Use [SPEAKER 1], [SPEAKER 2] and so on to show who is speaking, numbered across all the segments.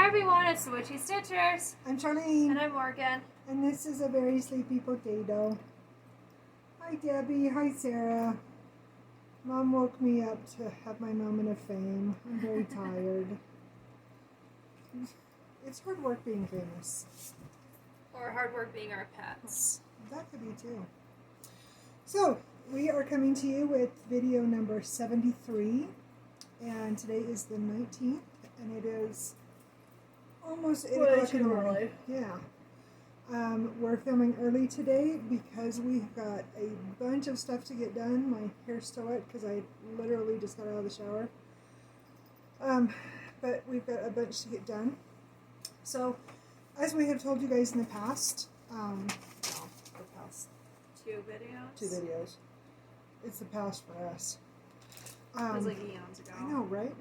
[SPEAKER 1] Hi everyone, it's the Witchy Stitchers.
[SPEAKER 2] I'm Charlene.
[SPEAKER 1] And I'm Morgan.
[SPEAKER 2] And this is a very sleepy potato. Hi Debbie, hi Sarah. Mom woke me up to have my moment of fame. I'm very tired. It's hard work being famous.
[SPEAKER 1] Or hard work being our pets.
[SPEAKER 2] That could be too. So, we are coming to you with video number 73. And today is the 19th. And it is almost 8 o'clock in the morning. Yeah. We're filming early today because we've got a bunch of stuff to get done. My hair's still wet because I literally just got out of the shower. But we've got a bunch to get done. So, as we have told you guys in the past, the past
[SPEAKER 1] two videos.
[SPEAKER 2] It's the past for us.
[SPEAKER 1] It was like eons ago.
[SPEAKER 2] I know, right?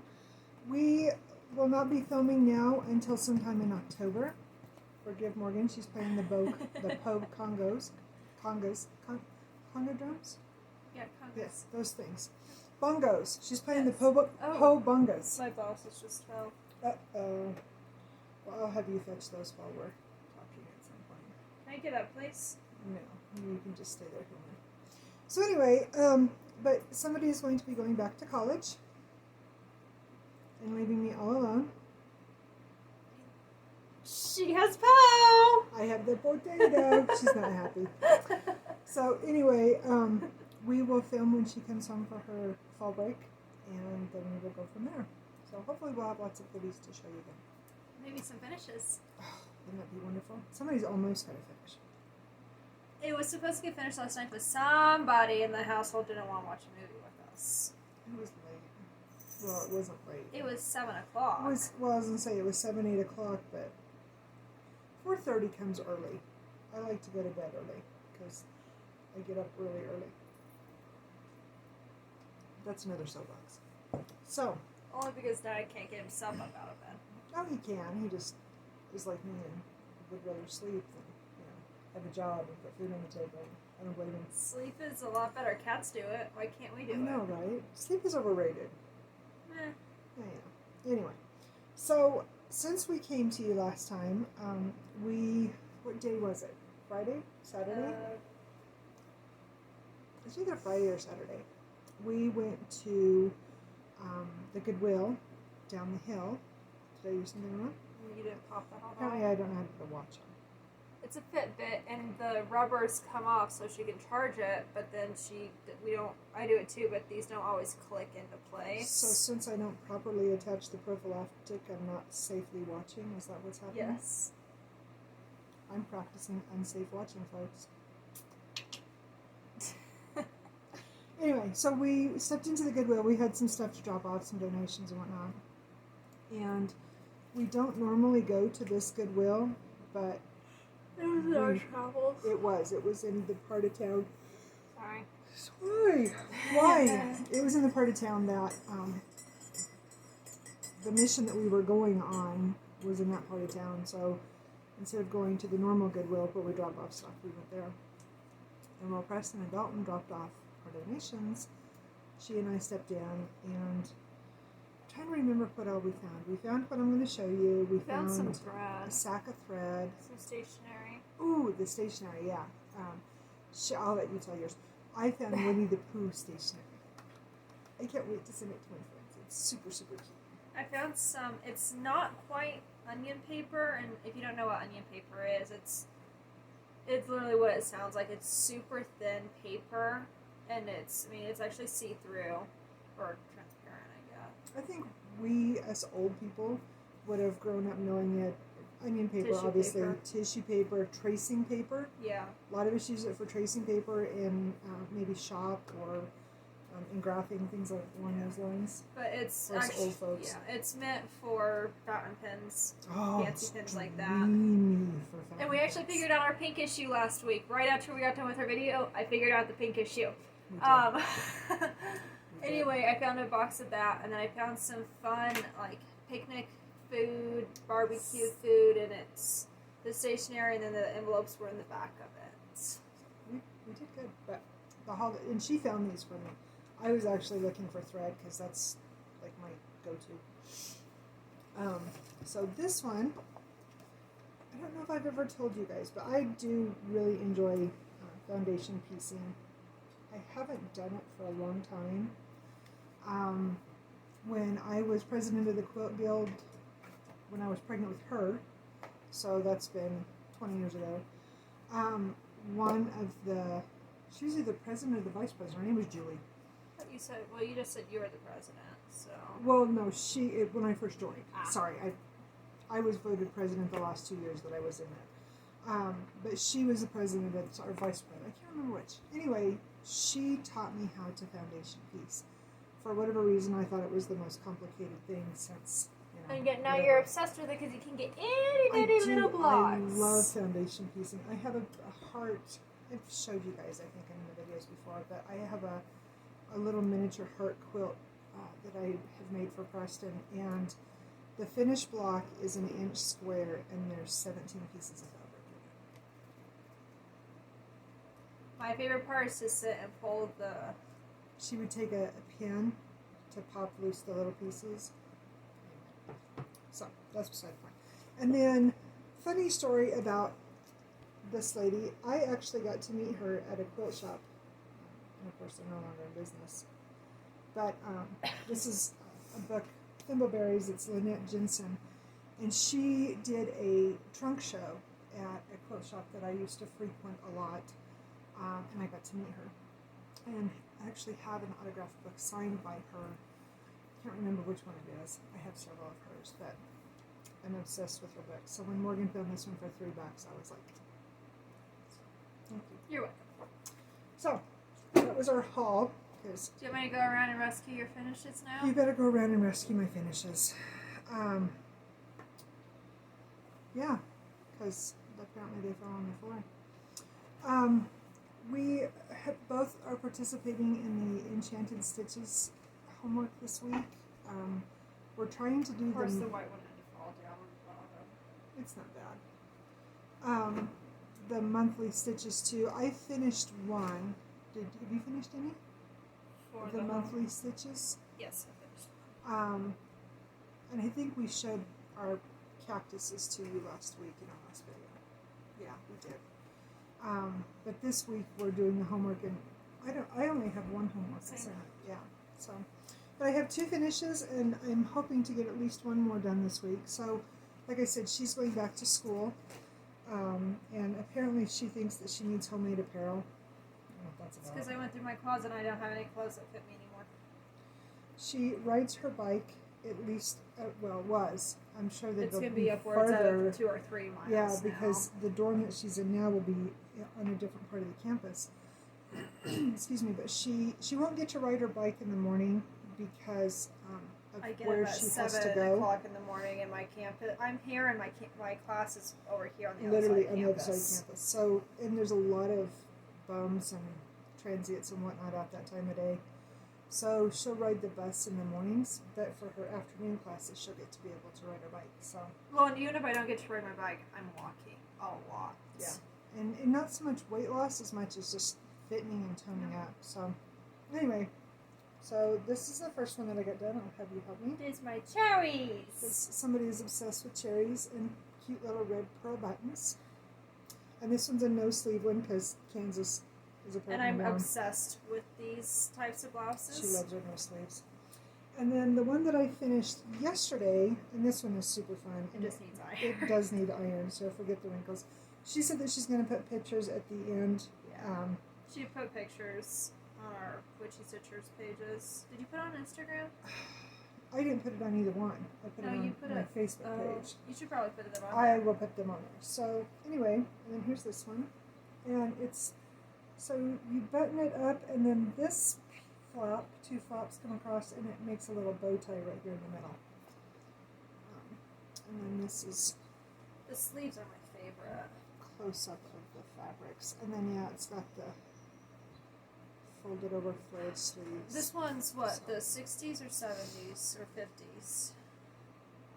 [SPEAKER 2] We will not be filming now until sometime in October. Forgive Morgan, she's playing the Poe Congos. Congo drums?
[SPEAKER 1] Yeah, Congos.
[SPEAKER 2] Yes, those things. Bongos. She's playing the
[SPEAKER 1] Yes.
[SPEAKER 2] Poe Bongos.
[SPEAKER 1] My boss is just fell.
[SPEAKER 2] Uh-oh. Well, I'll have you fetch those while we're talking at some point.
[SPEAKER 1] Can I get up, please?
[SPEAKER 2] No, you can just stay there for a minute. So anyway, but somebody is going to be going back to college and leaving me all alone.
[SPEAKER 1] She has Poe!
[SPEAKER 2] I have the potato. She's not happy. So anyway, we will film when she comes home for her fall break, and then we will go from there. So hopefully we'll have lots of goodies to show you then.
[SPEAKER 1] Maybe some finishes.
[SPEAKER 2] Oh, wouldn't that be wonderful? Somebody's almost got to finish.
[SPEAKER 1] It was supposed to get finished last night, but somebody in the household didn't want to watch a movie with us.
[SPEAKER 2] It was late. Well, it wasn't late.
[SPEAKER 1] It was 7 o'clock.
[SPEAKER 2] It was, well, I was going to say it was 7, 8 o'clock, but 4:30 comes early. I like to go to bed early because I get up really early. That's another soapbox. So.
[SPEAKER 1] Only because Dad can't get himself up out of bed.
[SPEAKER 2] Oh, he can. He just is like me and would rather sleep than, have a job and put food on the table. I don't blame him.
[SPEAKER 1] Sleep is a lot better. Cats do it. Why can't we do it?
[SPEAKER 2] I know, right? Sleep is overrated.
[SPEAKER 1] Eh.
[SPEAKER 2] Yeah. Anyway, so since we came to you last time, what day was it? Friday? Saturday? It's either Friday or Saturday. We went to the Goodwill down the hill. Did I do something wrong?
[SPEAKER 1] You didn't pop that all
[SPEAKER 2] Apparently
[SPEAKER 1] off.
[SPEAKER 2] I don't know how to put a watch on.
[SPEAKER 1] It's a Fitbit, and the rubbers come off so she can charge it, but then I do it too, but these don't always click into place.
[SPEAKER 2] So since I don't properly attach the prophylactic, I'm not safely watching? Is that what's happening?
[SPEAKER 1] Yes.
[SPEAKER 2] I'm practicing unsafe watching, folks. Anyway, so we stepped into the Goodwill. We had some stuff to drop off, some donations and whatnot. And we don't normally go to this Goodwill, but
[SPEAKER 1] It was in our travels.
[SPEAKER 2] It was in the part of town.
[SPEAKER 1] Sorry.
[SPEAKER 2] Why? It was in the part of town that the mission that we were going on was in that part of town. So instead of going to the normal Goodwill where we drop off stuff, we went there. And while Preston and Dalton dropped off our donations, she and I stepped in, and I'm trying to remember what all we found. We found what I'm going to show you. We found
[SPEAKER 1] some thread.
[SPEAKER 2] A sack of thread.
[SPEAKER 1] Some stationery.
[SPEAKER 2] Ooh, the stationery, yeah. I'll let you tell yours. I found Winnie the Pooh stationery. I can't wait to send it to my friends. It's super, super cute.
[SPEAKER 1] I found some, it's not quite onion paper, and if you don't know what onion paper is, it's literally what it sounds like. It's super thin paper, and it's actually see-through, or transparent, I guess.
[SPEAKER 2] I think we, as old people, would have grown up knowing it. Onion paper,
[SPEAKER 1] Tissue
[SPEAKER 2] obviously.
[SPEAKER 1] paper.
[SPEAKER 2] Tissue paper, tracing paper.
[SPEAKER 1] Yeah.
[SPEAKER 2] A lot of us use it for tracing paper in maybe shop or in graphing, things along those lines.
[SPEAKER 1] But it's
[SPEAKER 2] for us
[SPEAKER 1] actually,
[SPEAKER 2] old folks.
[SPEAKER 1] yeah, it's meant for fountain pens, fancy pens like that.
[SPEAKER 2] For
[SPEAKER 1] And we actually figured out our pink issue last week. Right after we got done with our video, I figured out the pink issue. Anyway, I found a box of that, and then I found some fun, like, picnic food, barbecue food, and it's the stationery, and then the envelopes were in the back of it.
[SPEAKER 2] We did good, but and she found these for me. I was actually looking for thread because that's like my go-to. So this one, I don't know if I've ever told you guys, but I do really enjoy foundation piecing. I haven't done it for a long time. When I was president of the Quilt Guild, when I was pregnant with her, so that's been 20 years ago, one of the, she was either president or the vice president, her name was Julie.
[SPEAKER 1] You said, well, you just said you were the president, so.
[SPEAKER 2] Well, no, when I first joined. Sorry, I was voted president the last 2 years that I was in it. But she was the president or vice president. I can't remember which. Anyway, she taught me how to foundation piece. For whatever reason, I thought it was the most complicated thing since,
[SPEAKER 1] And yet now you're obsessed with it because you can get itty bitty little blocks.
[SPEAKER 2] I love foundation piecing. I have a heart. I've showed you guys, I think, in the videos before, but I have a little miniature heart quilt that I have made for Preston, and the finished block is an inch square, and there's 17 pieces of fabric in it.
[SPEAKER 1] My favorite part is to sit and pull the...
[SPEAKER 2] She would take a pin to pop loose the little pieces. So, that's beside the point. And then, funny story about this lady. I actually got to meet her at a quilt shop. And of course, they're no longer in business. But this is a book, Thimbleberries. It's Lynette Jensen. And she did a trunk show at a quilt shop that I used to frequent a lot. And I got to meet her. And I actually have an autographed book signed by her. I can't remember which one it is. I have several of hers, but I'm obsessed with her book. So when Morgan found this one for $3, I was like, thank you.
[SPEAKER 1] You're welcome.
[SPEAKER 2] So, that was our haul.
[SPEAKER 1] Do you want me to go around and rescue your finishes now?
[SPEAKER 2] You better go around and rescue my finishes. Yeah, because apparently they fell on the floor. We both are participating in the Enchanted Stitches homework this week. We're trying to do
[SPEAKER 1] Of course, the white one had to fall down on the bottom.
[SPEAKER 2] It's not bad. The monthly stitches too. I finished one. Have you finished any?
[SPEAKER 1] For
[SPEAKER 2] the monthly stitches?
[SPEAKER 1] Yes, I finished.
[SPEAKER 2] And I think we showed our cactuses to you last week in our last video. Yeah, we did. But this week we're doing the homework, and I only have one homework assignment. Yeah. So, but I have 2 finishes, and I'm hoping to get at least one more done this week. So, like I said, she's going back to school, and apparently she thinks that she needs homemade apparel. I don't know if that's about.
[SPEAKER 1] It's because I went through my closet and I don't have any clothes that fit me anymore.
[SPEAKER 2] She rides her bike at least. Was. I'm sure that
[SPEAKER 1] it's going to be upwards of 2 or 3 miles.
[SPEAKER 2] Yeah, because the dorm that she's in now will be on a different part of the campus. Excuse me, but she won't get to ride her bike in the morning because of where she has to go. I get up at 7 o'clock
[SPEAKER 1] in the morning in my campus. I'm here, and my class is over here on the
[SPEAKER 2] literally
[SPEAKER 1] other side
[SPEAKER 2] on the other side of campus. So, and there's a lot of bums and transients and whatnot out that time of day. So she'll ride the bus in the mornings, but for her afternoon classes, she'll get to be able to ride her bike. So,
[SPEAKER 1] well, and even if I don't get to ride my bike, I'm walking a lot.
[SPEAKER 2] Yeah, and not so much weight loss as much as just fitting and toning up. So, anyway, so this is the first one that I got done. I'll have you help me.
[SPEAKER 1] There's my cherries.
[SPEAKER 2] Somebody is obsessed with cherries and cute little red pearl buttons. And this one's a no sleeve one because Kansas is a
[SPEAKER 1] and I'm obsessed with these types of blouses.
[SPEAKER 2] She loves her no sleeves. And then the one that I finished yesterday, and this one is super fun.
[SPEAKER 1] It just needs iron.
[SPEAKER 2] It does need iron, so forget the wrinkles. She said that she's going to put pictures at the end.
[SPEAKER 1] Yeah. She put pictures on our Witchy Stitchers pages. Did you put it on Instagram?
[SPEAKER 2] I didn't put it on either one. I put it on my Facebook page.
[SPEAKER 1] You should probably put them on
[SPEAKER 2] there. I will put them on there. So, anyway, and then here's this one. And it's, so you button it up, and then this flap, 2 flaps come across, and it makes a little bow tie right here in the middle. And then this is...
[SPEAKER 1] The sleeves are my favorite.
[SPEAKER 2] Close-up of the fabrics. And then, yeah, it's got the folded over flared sleeves.
[SPEAKER 1] This one's what, the 60s or 70s or 50s?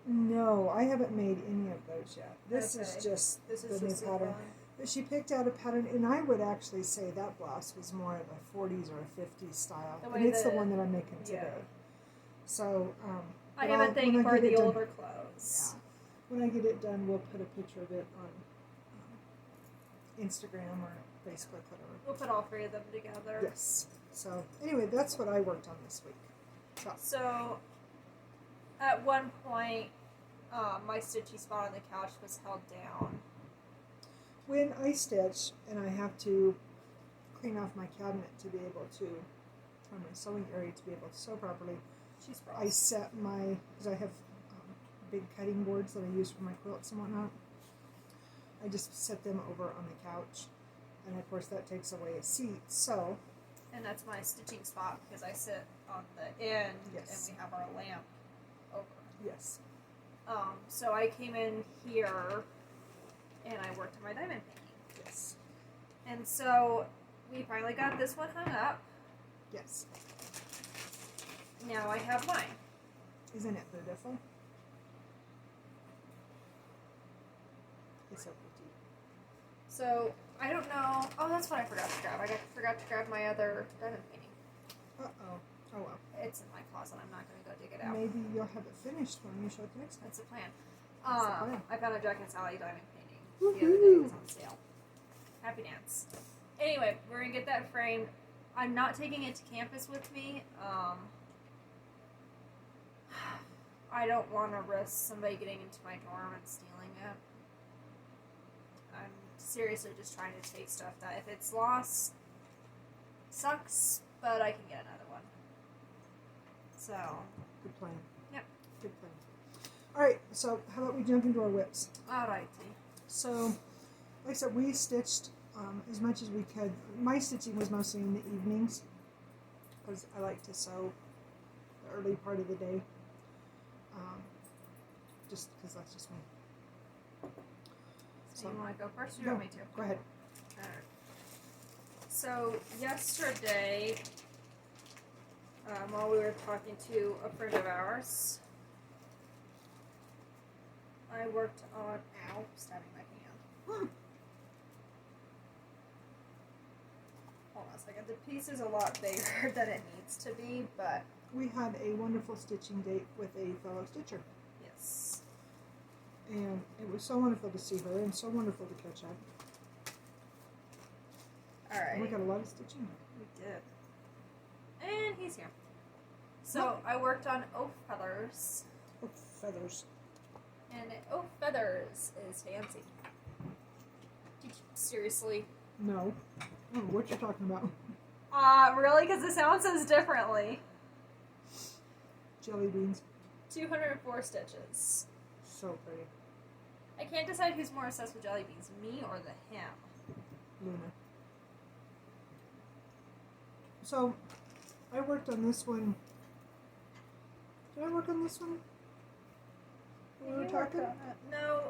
[SPEAKER 2] No, I haven't made any of those yet. This is just the new pattern. But she picked out a pattern, and I would actually say that blouse was more of a 40s or a 50s style. And it's the one that I'm making today. So,
[SPEAKER 1] I have a thing for the older clothes.
[SPEAKER 2] when I get it done, we'll put a picture of it on Instagram or Facebook, whatever.
[SPEAKER 1] We'll put all three of them together.
[SPEAKER 2] Yes. So anyway, that's what I worked on this week.
[SPEAKER 1] So at one point, my stitchy spot on the couch was held down.
[SPEAKER 2] When I stitch and I have to clean off my cabinet to be able to, or my sewing area to be able to sew properly, I set because I have big cutting boards that I use for my quilts and whatnot. I just set them over on the couch, and of course that takes away a seat. So,
[SPEAKER 1] and that's my stitching spot because I sit on the end,
[SPEAKER 2] yes.
[SPEAKER 1] and we have our lamp over.
[SPEAKER 2] Yes.
[SPEAKER 1] So I came in here, and I worked on my diamond painting.
[SPEAKER 2] Yes.
[SPEAKER 1] And so we finally got this one hung up.
[SPEAKER 2] Yes.
[SPEAKER 1] Now I have mine.
[SPEAKER 2] Isn't it beautiful? It's so pretty.
[SPEAKER 1] So I don't know. Oh, that's what I forgot to grab. I forgot to grab my other diamond painting.
[SPEAKER 2] Uh-oh. Oh well.
[SPEAKER 1] It's in my closet. I'm not going to go dig it out.
[SPEAKER 2] Maybe you'll have it finished when you show it the next time.
[SPEAKER 1] That's the plan.
[SPEAKER 2] That's the plan.
[SPEAKER 1] I found a Jack and Sally diamond painting
[SPEAKER 2] Woo-hoo.
[SPEAKER 1] the other day. It was on sale. Happy dance. Anyway, we're going to get that framed. I'm not taking it to campus with me. I don't want to risk somebody getting into my dorm and stealing it. I'm seriously just trying to take stuff that, if it's lost, sucks, but I can get another one. So.
[SPEAKER 2] Good plan.
[SPEAKER 1] Yep.
[SPEAKER 2] Good plan. All right, so how about we jump into our whips?
[SPEAKER 1] Alrighty.
[SPEAKER 2] So, like I said, we stitched as much as we could. My stitching was mostly in the evenings because I like to sew the early part of the day. Just because that's just me.
[SPEAKER 1] So you want to go first or do you
[SPEAKER 2] No,
[SPEAKER 1] want me to?
[SPEAKER 2] go ahead.
[SPEAKER 1] Alright. So yesterday, while we were talking to a friend of ours, I worked on, ow, stabbing my hand. Hold on a second. The piece is a lot bigger than it needs to be, but
[SPEAKER 2] We had a wonderful stitching date with a fellow stitcher.
[SPEAKER 1] yes.
[SPEAKER 2] And it was so wonderful to see her and so wonderful to catch up. And we
[SPEAKER 1] Alright.
[SPEAKER 2] got a lot of stitching.
[SPEAKER 1] We did. And he's here. So I worked on oak feathers.
[SPEAKER 2] Oh, feathers.
[SPEAKER 1] And oak feathers is fancy. Seriously.
[SPEAKER 2] No. I don't know what you're talking about.
[SPEAKER 1] Really? Because the sound says differently.
[SPEAKER 2] Jelly beans.
[SPEAKER 1] 204 stitches.
[SPEAKER 2] So pretty.
[SPEAKER 1] I can't decide who's more obsessed with jelly beans, me or the him.
[SPEAKER 2] Luna. So, I worked on this one. Did I work on this one? When we were talking?
[SPEAKER 1] No,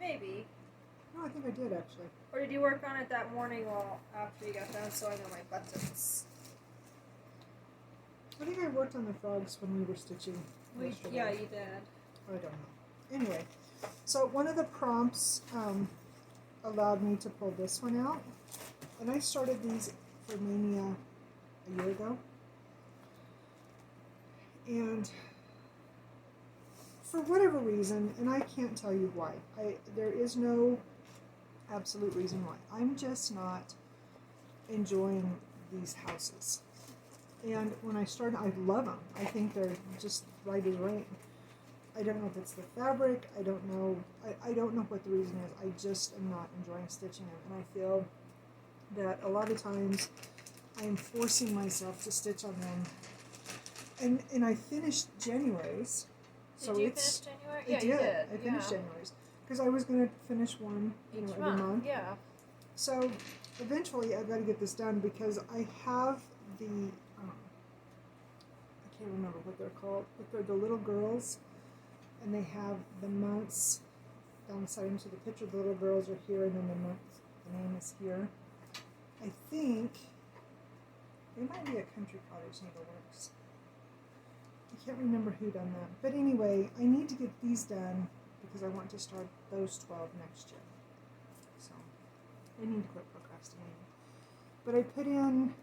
[SPEAKER 1] maybe.
[SPEAKER 2] No, I think I did actually.
[SPEAKER 1] Or did you work on it that morning while after you got done sewing on my buttons?
[SPEAKER 2] I think I worked on the frogs when we were stitching. yesterday.
[SPEAKER 1] Yeah, you did.
[SPEAKER 2] I don't know. Anyway, so one of the prompts allowed me to pull this one out. And I started these for Mania a year ago. And for whatever reason, and I can't tell you why, there is no absolute reason why. I'm just not enjoying these houses. And when I started, I love them. I think they're just right as rain. I don't know if it's the fabric. I don't know. I don't know what the reason is. I just am not enjoying stitching them. And I feel that a lot of times I am forcing myself to stitch on them. And I finished January's.
[SPEAKER 1] Did you finish January?
[SPEAKER 2] I did. I finished January's. Because I was going to finish one
[SPEAKER 1] Each
[SPEAKER 2] every month.
[SPEAKER 1] Yeah.
[SPEAKER 2] So eventually I've got to get this done because I have the, I can't remember what they're called, but they're the little girls, and they have the months down the side into the picture. The little girls are here, and then the name is here. I think they might be a Country Cottage Needleworks. I can't remember who done that. But anyway, I need to get these done because I want to start those 12 next year. So I need to quit procrastinating. But I put in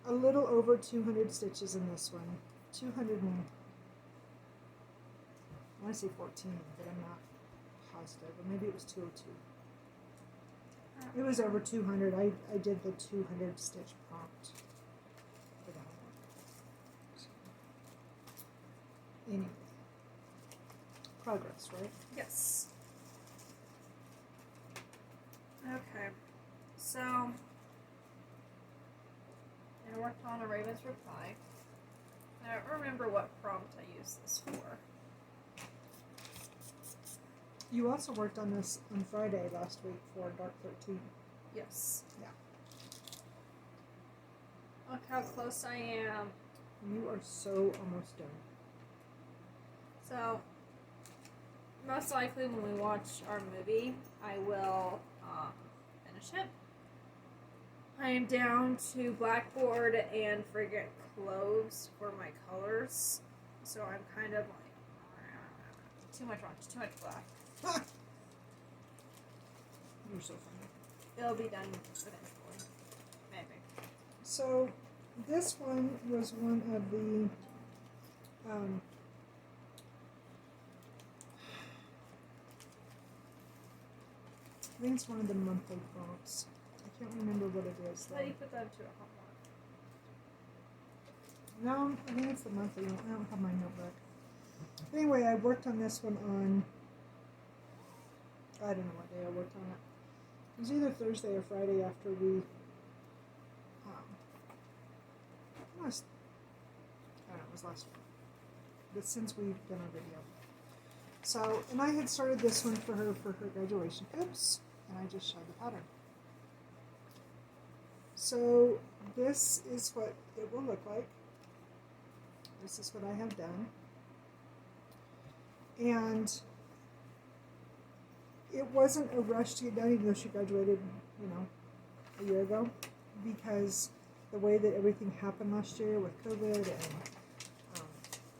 [SPEAKER 2] a little over 200 stitches in this one. 200 and, I want to say 14, but I'm not positive, or maybe it was 202. It was over 200. I did the 200 stitch prompt for that one. So, anyway, progress, right?
[SPEAKER 1] Yes. Okay. So, I worked on a Raven's Reply. I don't remember what prompt I used this for.
[SPEAKER 2] You also worked on this on Friday last week for Dark 13.
[SPEAKER 1] Yes.
[SPEAKER 2] Yeah.
[SPEAKER 1] Look how close I am.
[SPEAKER 2] You are so almost done.
[SPEAKER 1] So, most likely when we watch our movie, I will finish it. I am down to blackboard and friggin' cloves for my colors. So I'm kind of like, too much orange, too much black.
[SPEAKER 2] You're so funny.
[SPEAKER 1] It'll be done eventually. Maybe.
[SPEAKER 2] So, this one was one of the I think it's one of the monthly prompts. I can't remember what it is
[SPEAKER 1] How do you
[SPEAKER 2] though.
[SPEAKER 1] put that into a homework?
[SPEAKER 2] No, I think it's the monthly one. I don't have my notebook. Anyway, I worked on this one on, I don't know what day I worked on it. It was either Thursday or Friday after we, it was, I don't know, it was last week. But since we've done our video. So, and I had started this one for her graduation tips, and I just showed the pattern. So, this is what it will look like. This is what I have done. And it wasn't a rush to get done, even though she graduated, a year ago, because the way that everything happened last year with COVID,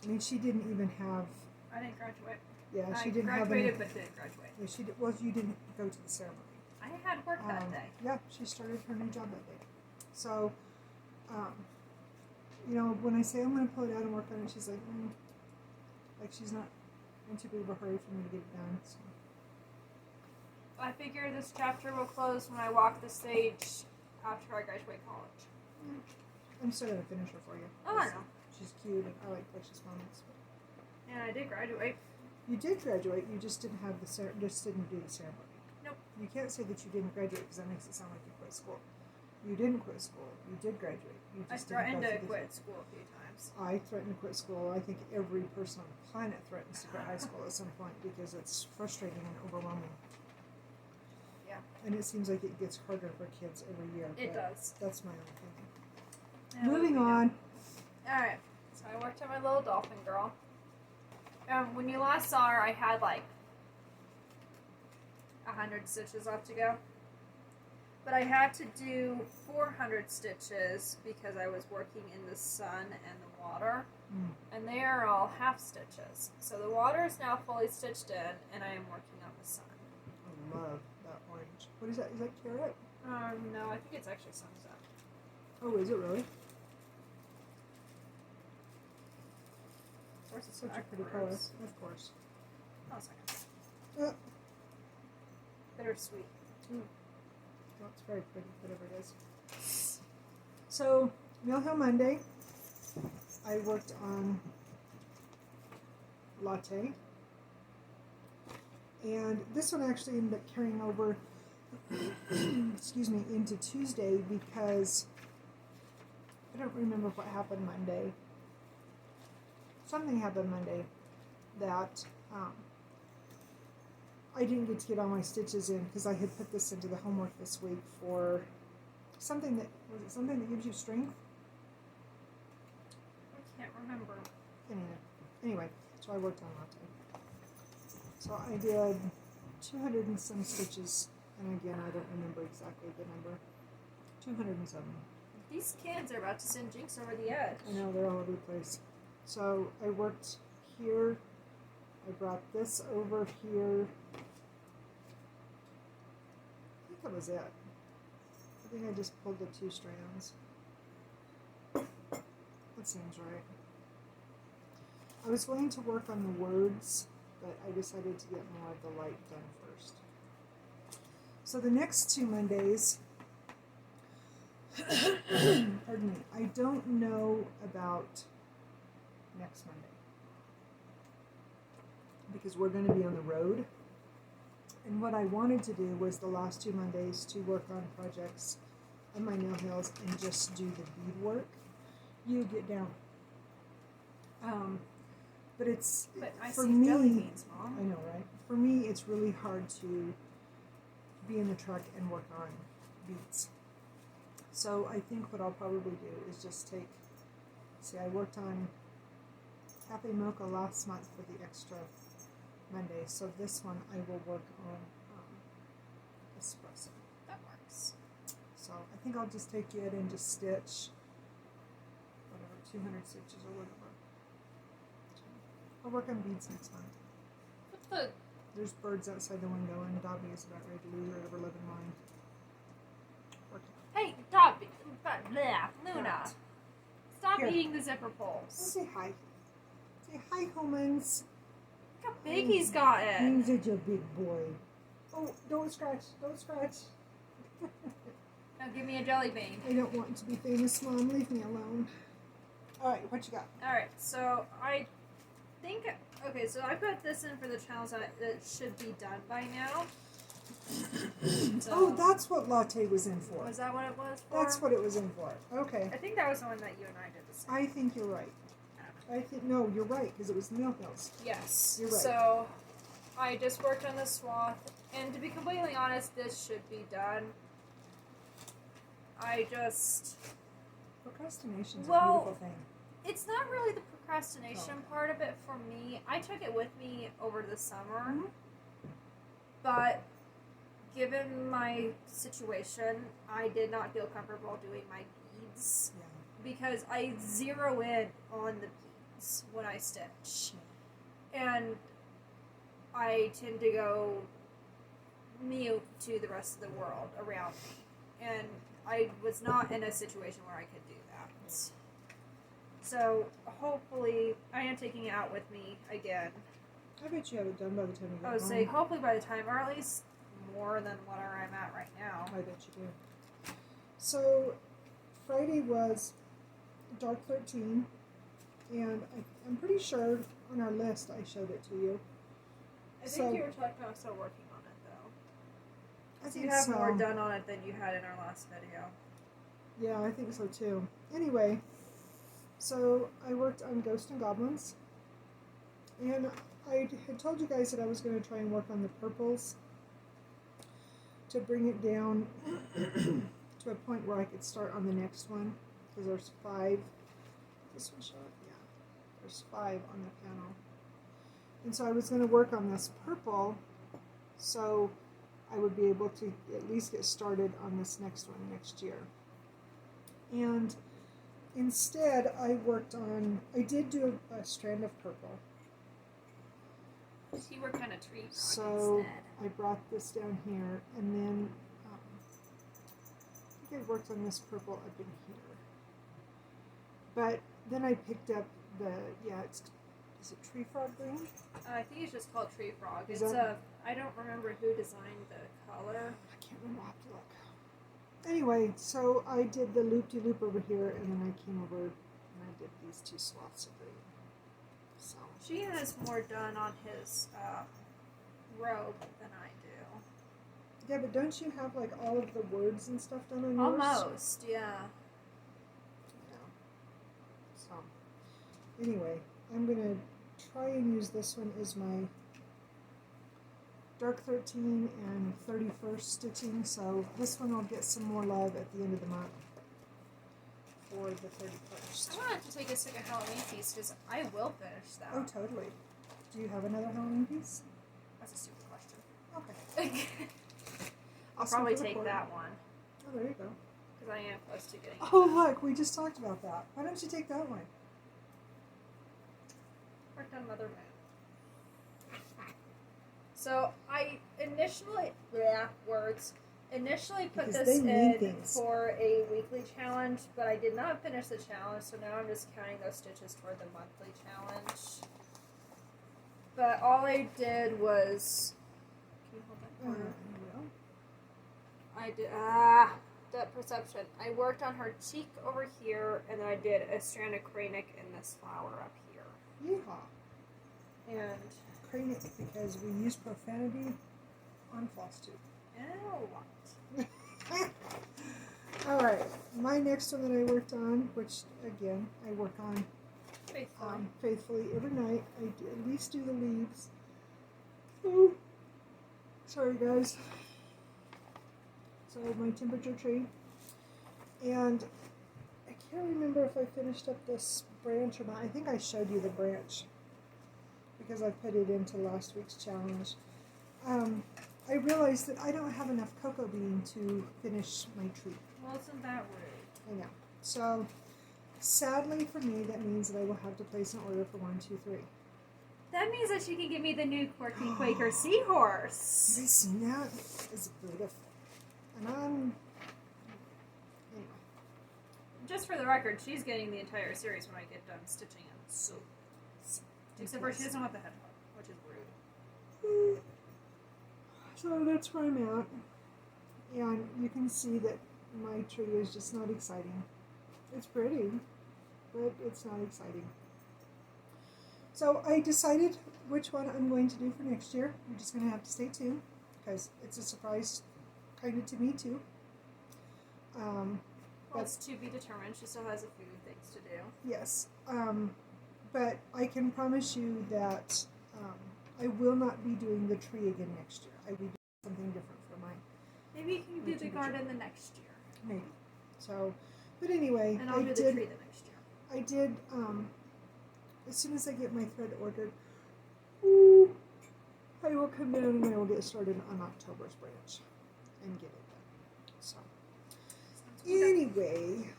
[SPEAKER 2] and she didn't even have.
[SPEAKER 1] I didn't graduate.
[SPEAKER 2] Yeah, she
[SPEAKER 1] I
[SPEAKER 2] didn't have
[SPEAKER 1] graduated,
[SPEAKER 2] any.
[SPEAKER 1] but didn't graduate.
[SPEAKER 2] Yeah, she did. Well, you didn't go to the ceremony.
[SPEAKER 1] I had work that day.
[SPEAKER 2] Yeah, she started her new job that day. So, when I say I'm going to pull it out and work on it, she's like, like she's not in too big of a hurry for me to get it done. So.
[SPEAKER 1] I figure this chapter will close when I walk the stage after I graduate college.
[SPEAKER 2] I'm still going to finish her for you.
[SPEAKER 1] Oh, I know.
[SPEAKER 2] She's cute and I like precious moments.
[SPEAKER 1] And I did graduate.
[SPEAKER 2] You did graduate. You just didn't have just didn't do the ceremony.
[SPEAKER 1] Nope.
[SPEAKER 2] You can't say that you didn't graduate because that makes it sound like you quit school. You didn't quit school. You did graduate. You
[SPEAKER 1] I
[SPEAKER 2] just
[SPEAKER 1] threatened to
[SPEAKER 2] didn't go through
[SPEAKER 1] quit school a few times.
[SPEAKER 2] I threatened to quit school. I think every person on the planet threatens to quit high school at some point because it's frustrating and overwhelming.
[SPEAKER 1] Yeah.
[SPEAKER 2] And it seems like it gets harder for kids every year.
[SPEAKER 1] It does.
[SPEAKER 2] That's my own opinion.
[SPEAKER 1] Yeah,
[SPEAKER 2] Moving on.
[SPEAKER 1] Alright. So I worked on my little dolphin girl. When you last saw her, I had like 100 stitches left to go. But I had to do 400 stitches because I was working in the sun and the water. And they are all half stitches. So the water is now fully stitched in, and I am working on the sun.
[SPEAKER 2] I love that orange. What is that? Is that carrot?
[SPEAKER 1] No, I think it's actually sunset.
[SPEAKER 2] Oh, is it really?
[SPEAKER 1] Of course, it's
[SPEAKER 2] Such a pretty color. Of course.
[SPEAKER 1] Oh, second. Bittersweet.
[SPEAKER 2] Well, it's very pretty, whatever it is. So, Mill Hill Monday, I worked on Latte. And this one actually ended up carrying over, excuse me, into Tuesday because I don't remember what happened Monday. Something happened Monday that I didn't get to get all my stitches in because I had put this into the homework this week for something that gives you strength?
[SPEAKER 1] I can't remember.
[SPEAKER 2] Anyway, so I worked on Latte. So I did 200 and some stitches, and again, I don't remember exactly the number. 207.
[SPEAKER 1] These kids are about to send Jinx over the edge.
[SPEAKER 2] I know, they're all over the place. So I worked here. I brought this over here. I think that was it. I think I just pulled the 2 strands. That seems right. I was going to work on the words but I decided to get more of the light done first. So the next 2 Mondays, pardon me, I don't know about next Monday because we're going to be on the road. And what I wanted to do was the last 2 Mondays to work on projects on my nail nails and just do the bead work. You get down. But it's
[SPEAKER 1] But I
[SPEAKER 2] for
[SPEAKER 1] see
[SPEAKER 2] me.
[SPEAKER 1] jelly beans, Mom.
[SPEAKER 2] I know, right? For me, it's really hard to be in the truck and work on beads. So I think what I'll probably do is just take. See, I worked on Cafe Mocha last month for the extra Monday, so this one I will work on espresso.
[SPEAKER 1] That works.
[SPEAKER 2] So I think I'll just take it and just stitch whatever, 200 stitches or whatever. I'll work on beads next month.
[SPEAKER 1] What's the...
[SPEAKER 2] There's birds outside the window and Dobby is about ready to lose her ever-living mind. Working.
[SPEAKER 1] Hey, Dobby. Luna.
[SPEAKER 2] What?
[SPEAKER 1] Stop
[SPEAKER 2] Here.
[SPEAKER 1] eating the zipper
[SPEAKER 2] Oh,
[SPEAKER 1] pulls.
[SPEAKER 2] say hi. Say hi, Homans.
[SPEAKER 1] Look how big he's gotten.
[SPEAKER 2] He's such a big boy. Oh, don't scratch. Don't scratch.
[SPEAKER 1] Now give me a jelly bean.
[SPEAKER 2] I don't want to be famous, Mom. Leave me alone. All right, what you got?
[SPEAKER 1] Alright, so I think... Okay, so I put this in for the channels that should be done by now. So,
[SPEAKER 2] Oh, that's what latte was in for.
[SPEAKER 1] was that what it was for?
[SPEAKER 2] That's what it was in for. Okay.
[SPEAKER 1] I think that was the one that you and I did the same.
[SPEAKER 2] I think you're right. No, you're right, because it was nail nails.
[SPEAKER 1] Yes.
[SPEAKER 2] You're right.
[SPEAKER 1] So I just worked on the swath, and to be completely honest, this should be done.
[SPEAKER 2] Procrastination's a
[SPEAKER 1] Well,
[SPEAKER 2] beautiful thing.
[SPEAKER 1] It's not really the procrastination part of it for me. I took it with me over the summer, but given my situation, I did not feel comfortable doing my beads because I zero in on the beads when I stitch, and I tend to go mute to the rest of the world around me, and I was not in a situation where I could do that. So hopefully, I am taking it out with me again.
[SPEAKER 2] I bet you have it done by the time you get
[SPEAKER 1] I would
[SPEAKER 2] home.
[SPEAKER 1] say hopefully by the time, or at least more than what I'm at right now.
[SPEAKER 2] I bet you do. So, Friday was Dark 13, and I'm pretty sure on our list I showed it to you.
[SPEAKER 1] I
[SPEAKER 2] So-
[SPEAKER 1] think you were talking about still working on it though.
[SPEAKER 2] I
[SPEAKER 1] So
[SPEAKER 2] think
[SPEAKER 1] you have
[SPEAKER 2] so.
[SPEAKER 1] more done on it than you had in our last video.
[SPEAKER 2] Yeah, I think so too. Anyway, so I worked on Ghost and Goblins, and I had told you guys that I was going to try and work on the purples to bring it down to a point where I could start on the next one, because there's 5. This one show it? Yeah. There's 5 on the panel. And so I was going to work on this purple, so I would be able to at least get started on this next one next year. And instead, I did do a strand of purple.
[SPEAKER 1] So you worked on a tree frog
[SPEAKER 2] So
[SPEAKER 1] instead.
[SPEAKER 2] I brought this down here, and then I think I worked on this purple up in here. But then I picked up is it tree frog green?
[SPEAKER 1] I think it's just called tree frog.
[SPEAKER 2] Is
[SPEAKER 1] It's
[SPEAKER 2] that-
[SPEAKER 1] I don't remember who designed the color.
[SPEAKER 2] I can't remember. I'll have to look. Anyway, so I did the loop-de-loop over here, and then I came over and I did these 2 swaths of green. So
[SPEAKER 1] She has more done on his robe than I do.
[SPEAKER 2] yeah, but don't you have like all of the words and stuff done on yours?
[SPEAKER 1] Almost, yeah.
[SPEAKER 2] Yeah. So anyway, I'm gonna try and use this one as my Dark 13 and 31st stitching, so this one will get some more love at the end of the month for the 31st.
[SPEAKER 1] I wanted to take a second Halloween piece because I will finish that.
[SPEAKER 2] Oh, totally. Do you have another Halloween piece?
[SPEAKER 1] That's a stupid question.
[SPEAKER 2] Okay.
[SPEAKER 1] I'll
[SPEAKER 2] This one
[SPEAKER 1] probably
[SPEAKER 2] for the
[SPEAKER 1] take
[SPEAKER 2] quarter.
[SPEAKER 1] that one
[SPEAKER 2] Oh, there you go.
[SPEAKER 1] because I am close to getting it.
[SPEAKER 2] Oh, look, we just talked about that. Why don't you take that one?
[SPEAKER 1] Worked on Mother Moon. So I initially put
[SPEAKER 2] Because
[SPEAKER 1] this
[SPEAKER 2] they mean
[SPEAKER 1] in
[SPEAKER 2] things.
[SPEAKER 1] for a weekly challenge, but I did not finish the challenge, so now I'm just counting those stitches toward the monthly challenge. But all I did was. Can you hold that corner? I did. Depth perception. I worked on her cheek over here, and then I did a strand of cranic in this flower up here.
[SPEAKER 2] Yeehaw.
[SPEAKER 1] And.
[SPEAKER 2] Cranic, because we use profanity on Flosstube.
[SPEAKER 1] And
[SPEAKER 2] All right, my next one that I worked on, which again I work on faithfully every night. I at least do the leaves. Oh, sorry guys. So my temperature tree, and I can't remember if I finished up this branch or not. I think I showed you the branch because I put it into last week's challenge. I realized that I don't have enough cocoa bean to finish my tree.
[SPEAKER 1] well, isn't that rude?
[SPEAKER 2] I know. So, sadly for me, that means that I will have to place an order for 1, 2, 3.
[SPEAKER 1] That means that she can give me the new Quirky Quaker seahorse.
[SPEAKER 2] Have you seen that? It's beautiful. And anyway.
[SPEAKER 1] Just for the record, she's getting the entire series when I get done stitching it. So, except for she doesn't want the head part, which is rude.
[SPEAKER 2] So that's where I'm at. And you can see that my tree is just not exciting. It's pretty, but it's not exciting. So I decided which one I'm going to do for next year. You're just going to have to stay tuned because it's a surprise kind of to me too.
[SPEAKER 1] Well, it's to be determined. She still has a few things to do.
[SPEAKER 2] Yes. But I can promise you that I will not be doing the tree again next year. I will be doing something different for mine.
[SPEAKER 1] Maybe you can do the garden the next year.
[SPEAKER 2] Maybe. So, but anyway,
[SPEAKER 1] and I'll do the tree the next year.
[SPEAKER 2] I did, as soon as I get my thread ordered, I will come down and I will get started on October's branch and get it done. So, anyway,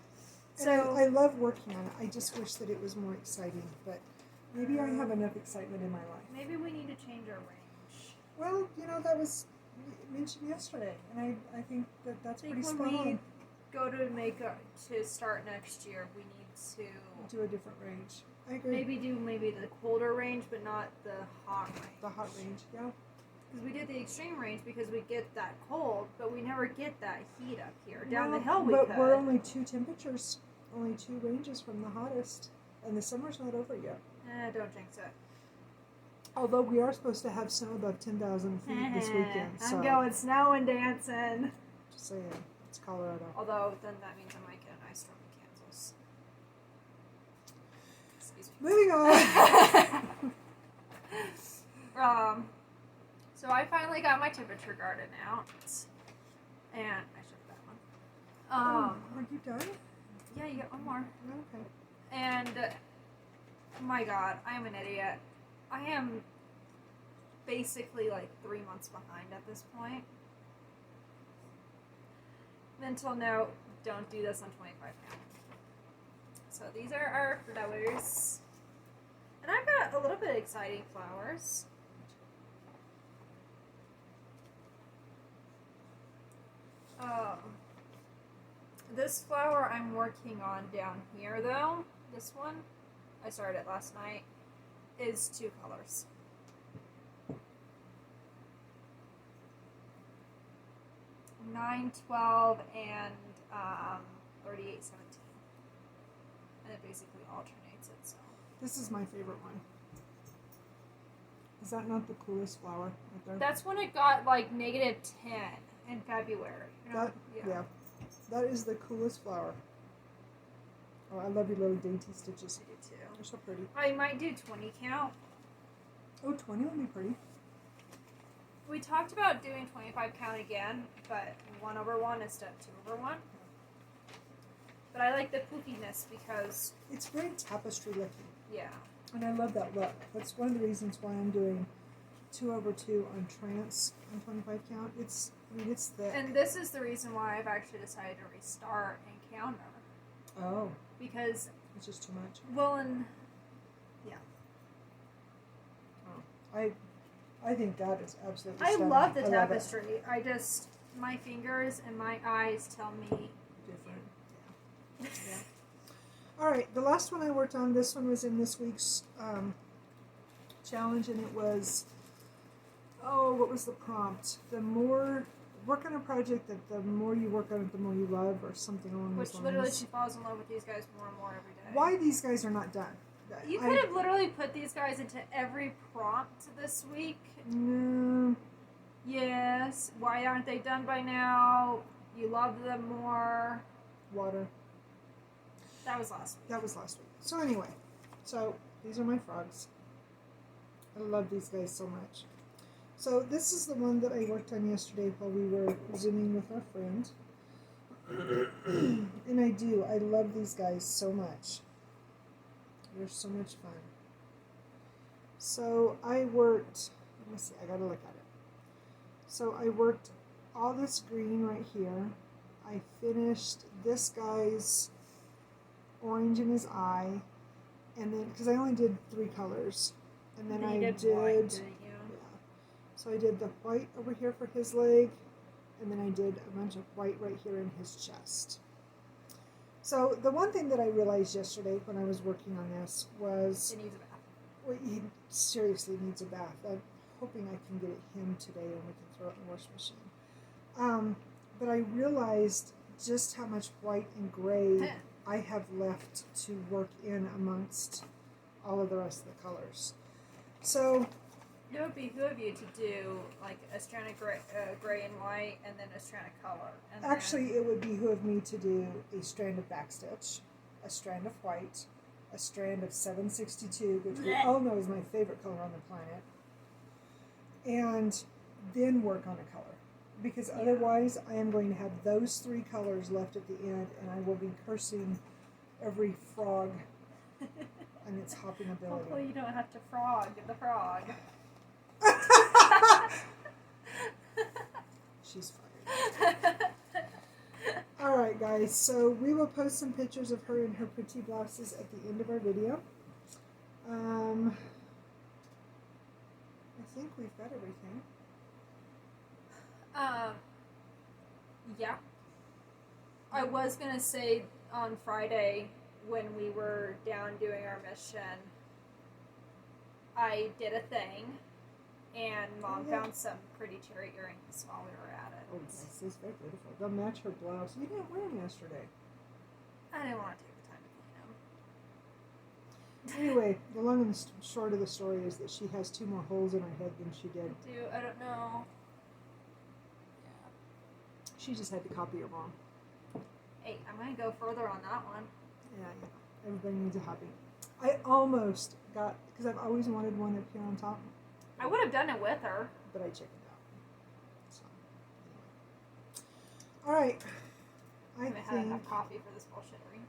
[SPEAKER 2] so I love working on it. I just wish that it was more exciting, but maybe I have enough excitement in my life.
[SPEAKER 1] Maybe we need to change our range.
[SPEAKER 2] Well, that was mentioned yesterday, and I think that that's pretty spot on.
[SPEAKER 1] When we go to start next year, we need to
[SPEAKER 2] do a different range. I agree.
[SPEAKER 1] Maybe the colder range, but not the hot range.
[SPEAKER 2] The hot range, yeah.
[SPEAKER 1] Because we did the extreme range because we get that cold, but we never get that heat up here. Down the hill
[SPEAKER 2] but we're only 2 temperatures, only 2 ranges from the hottest, and the summer's not over yet.
[SPEAKER 1] Don't jinx it.
[SPEAKER 2] Although we are supposed to have snow above 10,000 feet this weekend. So.
[SPEAKER 1] I'm going snow and dancing.
[SPEAKER 2] Just saying, it's Colorado.
[SPEAKER 1] Although then that means I might get an ice storm in Kansas. Excuse me.
[SPEAKER 2] Moving on.
[SPEAKER 1] So I finally got my temperature garden out, and I showed that one.
[SPEAKER 2] Are you done?
[SPEAKER 1] Yeah, you got one more.
[SPEAKER 2] Okay.
[SPEAKER 1] And my God, I am an idiot. I am basically like 3 months behind at this point. Mental note, don't do this on 25 count. So these are our flowers. And I've got a little bit exciting flowers. This flower I'm working on down here though, this one, I started it last night, is 2 colors. $9.12 and $38.17, and it basically alternates it. So
[SPEAKER 2] this is my favorite one. Is that not the coolest flower right there?
[SPEAKER 1] that's when it got like -10 in February.
[SPEAKER 2] Yeah, that is the coolest flower. Oh, I love your little dainty stitches.
[SPEAKER 1] I do too.
[SPEAKER 2] They're so pretty.
[SPEAKER 1] I might do 20 count.
[SPEAKER 2] Oh, 20 would be pretty.
[SPEAKER 1] We talked about doing 25 count again, but 1/1 instead of 2/1. But I like the poofiness because
[SPEAKER 2] it's very tapestry looking.
[SPEAKER 1] Yeah.
[SPEAKER 2] And I love that look. That's one of the reasons why I'm doing 2/2 on trance on 25 count. It's thick.
[SPEAKER 1] And this is the reason why I've actually decided to restart and counter.
[SPEAKER 2] Oh.
[SPEAKER 1] Because
[SPEAKER 2] it's just too much.
[SPEAKER 1] Well, and yeah.
[SPEAKER 2] Oh. I think that is absolutely
[SPEAKER 1] I
[SPEAKER 2] stunning.
[SPEAKER 1] love the
[SPEAKER 2] I
[SPEAKER 1] tapestry. I just, my fingers and my eyes tell me
[SPEAKER 2] different. Yeah. All right, the last one I worked on, this one was in this week's challenge, and it was, what was the prompt? The more work on a project that the more you work on it, the more you love, or something along those lines.
[SPEAKER 1] Which literally she falls in love with these guys more and more every day.
[SPEAKER 2] Why these guys are not done?
[SPEAKER 1] You could have literally put these guys into every prompt this week.
[SPEAKER 2] No.
[SPEAKER 1] Yes. Why aren't they done by now? You love them more.
[SPEAKER 2] Water.
[SPEAKER 1] That was last week.
[SPEAKER 2] That was last week. So anyway, these are my frogs. I love these guys so much. So this is the one that I worked on yesterday while we were Zooming with our friend. And I love these guys so much. They're so much fun. So I worked, let me see, I gotta look at it. So I worked all this green right here. I finished this guy's orange in his eye, and then, because I only did 3 colors. And then I did
[SPEAKER 1] white, didn't you?
[SPEAKER 2] Yeah. So I did the white over here for his leg, and then I did a bunch of white right here in his chest. So the one thing that I realized yesterday when I was working on this was...
[SPEAKER 1] It needs a bath.
[SPEAKER 2] Well, he seriously needs a bath. I'm hoping I can get him today and we can throw it in the washing machine. But I realized just how much white and gray I have left to work in amongst all of the rest of the colors. So
[SPEAKER 1] it would behoove you to do like a strand of gray and white, and then a strand of color. And
[SPEAKER 2] actually, it would behoove me to do a strand of backstitch, a strand of white, a strand of 762, which we all know is my favorite color on the planet, and then work on a color. Because otherwise, I am going to have those 3 colors left at the end, and I will be cursing every frog and its hopping ability.
[SPEAKER 1] Hopefully you don't have to frog the frog.
[SPEAKER 2] She's fired. Alright guys, so we will post some pictures of her in her pretty blouses at the end of our video. I think we've got everything.
[SPEAKER 1] Yeah. I was going to say on Friday when we were down doing our mission, I did a thing, and Mom found some pretty cherry earrings while we were at it.
[SPEAKER 2] Oh, this is very beautiful. They'll match her blouse. You didn't wear them yesterday.
[SPEAKER 1] I didn't want to take the time to clean them.
[SPEAKER 2] Anyway, the long and short of the story is that she has 2 more holes in her head than she did.
[SPEAKER 1] I don't know.
[SPEAKER 2] She just had to copy her mom.
[SPEAKER 1] Hey, I'm going to go further on that one.
[SPEAKER 2] Yeah. Everybody needs a hobby. I almost got, because I've always wanted one up here on top.
[SPEAKER 1] I would have done it with her.
[SPEAKER 2] But I checked it out. So, anyway. Alright. I
[SPEAKER 1] haven't had enough coffee for this bullshittery.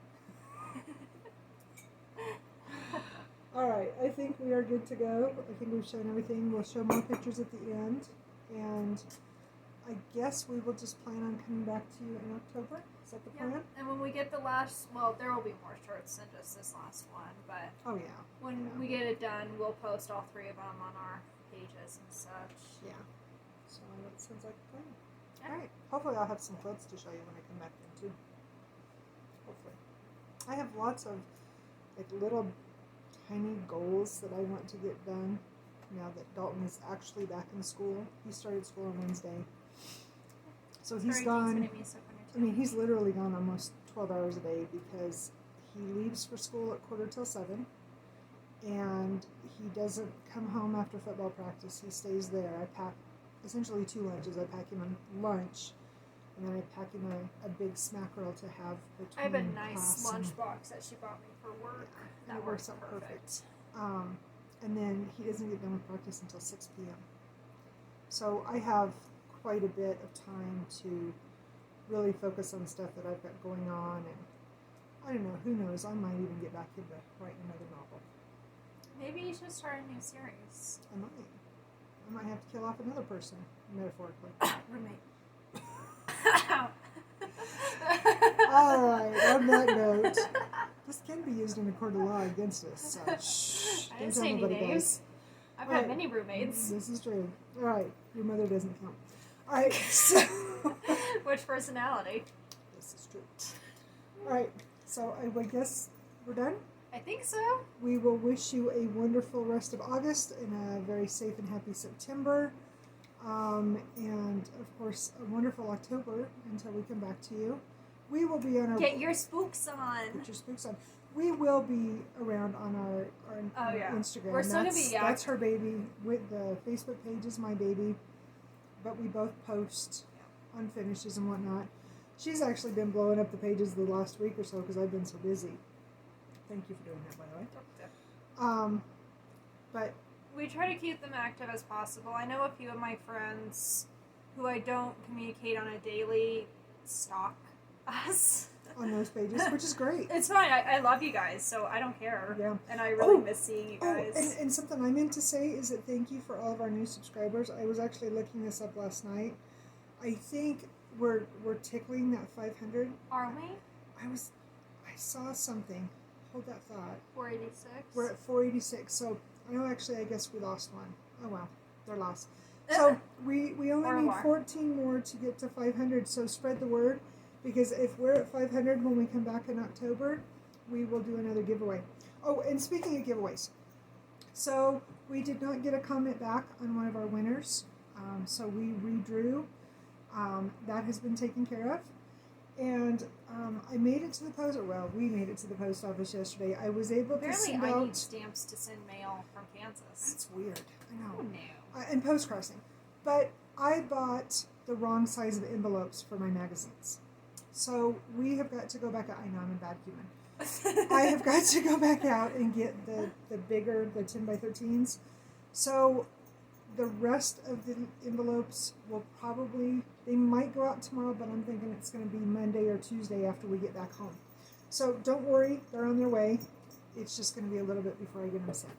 [SPEAKER 2] Alright, I think we are good to go. I think we've shown everything. We'll show more pictures at the end. And I guess we will just plan on coming back to you in October. Is that the plan?
[SPEAKER 1] And when we get the last, well, there will be more shirts than just this last one, but when we get it done, we'll post all 3 of them on our pages and such.
[SPEAKER 2] Yeah. So that sounds like a plan.
[SPEAKER 1] Yeah.
[SPEAKER 2] Alright. Hopefully I'll have some clothes to show you when I come back in too. Hopefully. I have lots of little tiny goals that I want to get done now that Dalton is actually back in school. He started school on Wednesday. So he's gone. He's literally gone almost 12 hours a day because he leaves for school at 7:15, and he doesn't come home after football practice. He stays there. I pack essentially 2 lunches. I pack him a lunch, and then I pack him a big snack roll to have between
[SPEAKER 1] I have a nice
[SPEAKER 2] class
[SPEAKER 1] lunch box that she bought me for work.
[SPEAKER 2] Yeah, that works out perfect. And then he doesn't get done with practice until 6 p.m. So I have quite a bit of time to really focus on stuff that I've got going on, and I don't know, who knows, I might even get back into writing another novel.
[SPEAKER 1] May you should start a new series.
[SPEAKER 2] I might have to kill off another person, metaphorically.
[SPEAKER 1] Roommate.
[SPEAKER 2] Alright, on that note, this can be used in a court of law against us, so shh.
[SPEAKER 1] I didn't say any names. I've had many roommates.
[SPEAKER 2] This is true. Alright, your mother doesn't count. Alright, so...
[SPEAKER 1] Which personality?
[SPEAKER 2] This is true. Alright, so I guess we're done?
[SPEAKER 1] I think so.
[SPEAKER 2] We will wish you a wonderful rest of August and a very safe and happy September. And, of course, a wonderful October until we come back to you. We will be on our...
[SPEAKER 1] Get your spooks on.
[SPEAKER 2] Get your spooks on. We will be around on our Instagram.
[SPEAKER 1] We're still going to be active.
[SPEAKER 2] That's her baby. With the Facebook page is my baby. But we both post on finishes and whatnot. She's actually been blowing up the pages the last week or so because I've been so busy. Thank you for doing that, by the way. But
[SPEAKER 1] we try to keep them active as possible. I know a few of my friends who I don't communicate on a daily stalk us
[SPEAKER 2] on those pages, which is great.
[SPEAKER 1] It's fine. I love you guys, so I don't care.
[SPEAKER 2] Yeah.
[SPEAKER 1] And I really miss seeing you guys.
[SPEAKER 2] And something I meant to say is that thank you for all of our new subscribers. I was actually looking this up last night. I think we're tickling that 500.
[SPEAKER 1] Are we?
[SPEAKER 2] I saw something. Hold that thought.
[SPEAKER 1] 486.
[SPEAKER 2] We're at 486. So I guess we lost one. Oh well, they're lost. So we only need 14 more to get to 500. So spread the word, because if we're at 500 when we come back in October, we will do another giveaway. Oh, and speaking of giveaways, so we did not get a comment back on one of our winners. So we redrew. That has been taken care of. And I made it to the post. Well, we made it to the post office yesterday. I was able to send out...
[SPEAKER 1] I need stamps to send mail from Kansas.
[SPEAKER 2] That's weird. I know.
[SPEAKER 1] Oh, no.
[SPEAKER 2] And post-crossing. But I bought the wrong size of envelopes for my magazines. So we have got to go back out. I know I'm a bad human. I have got to go back out and get the bigger, the 10 by 13s. So the rest of the envelopes will probably, they might go out tomorrow, but I'm thinking it's going to be Monday or Tuesday after we get back home. So don't worry, they're on their way. It's just going to be a little bit before I get them sent.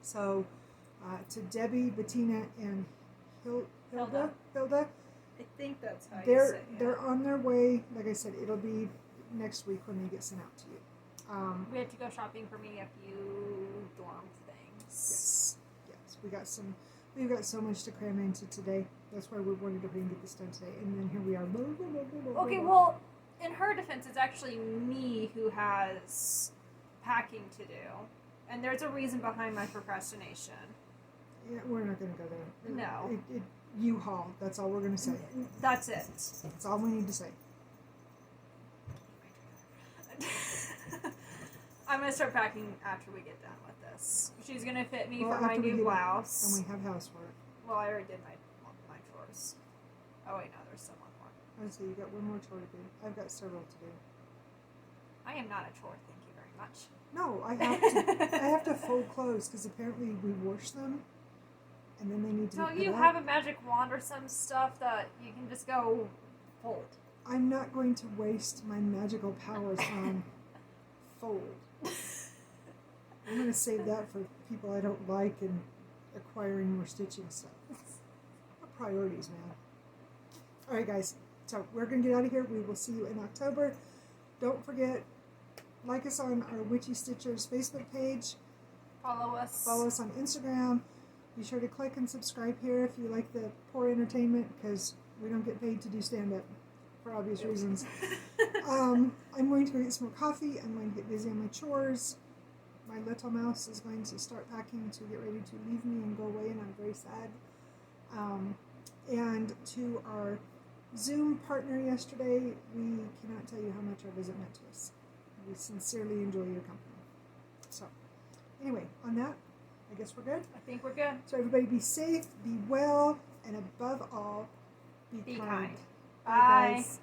[SPEAKER 2] So to Debbie, Bettina, and Hilda,
[SPEAKER 1] I think that's how you say it.
[SPEAKER 2] They're on their way. Like I said, it'll be next week when they get sent out to you.
[SPEAKER 1] We have to go shopping for me a few dorm things.
[SPEAKER 2] Yes. We've got so much to cram into today. That's why we wanted to get this done today. And then here we are.
[SPEAKER 1] Okay, well, in her defense, it's actually me who has packing to do. And there's a reason behind my procrastination.
[SPEAKER 2] Yeah, we're not going to go there.
[SPEAKER 1] No.
[SPEAKER 2] U-Haul. That's all we're going to say.
[SPEAKER 1] That's it.
[SPEAKER 2] That's all we need to say.
[SPEAKER 1] I'm going to start packing after we get done with this. She's going to fit me for my new blouse.
[SPEAKER 2] And we have housework.
[SPEAKER 1] Well, I already did my chores. Oh, wait, no, there's still one more.
[SPEAKER 2] I see, you got one more chore to do. I've got several to do.
[SPEAKER 1] I am not a chore, thank you very much.
[SPEAKER 2] No, I have to fold clothes because apparently we wash them and then they need to be put
[SPEAKER 1] you
[SPEAKER 2] out.
[SPEAKER 1] have a magic wand or some stuff that you can just go fold.
[SPEAKER 2] I'm not going to waste my magical powers on fold. I'm going to save that for people I don't like and acquiring more stitching stuff. What priorities, man. All right, guys. So we're going to get out of here. We will see you in October. Don't forget, like us on our Witchy Stitchers Facebook page.
[SPEAKER 1] Follow us.
[SPEAKER 2] Follow us on Instagram. Be sure to click and subscribe here if you like the poor entertainment, because we don't get paid to do stand-up for obvious reasons. I'm going to go get some more coffee. I'm going to get busy on my chores. My little mouse is going to start packing to get ready to leave me and go away, and I'm very sad. And to our Zoom partner yesterday, we cannot tell you how much our visit meant to us. We sincerely enjoy your company. So, anyway, on that, I guess we're good.
[SPEAKER 1] I think we're good.
[SPEAKER 2] So everybody be safe, be well, and above all, be kind.
[SPEAKER 1] Bye.
[SPEAKER 2] Bye, guys.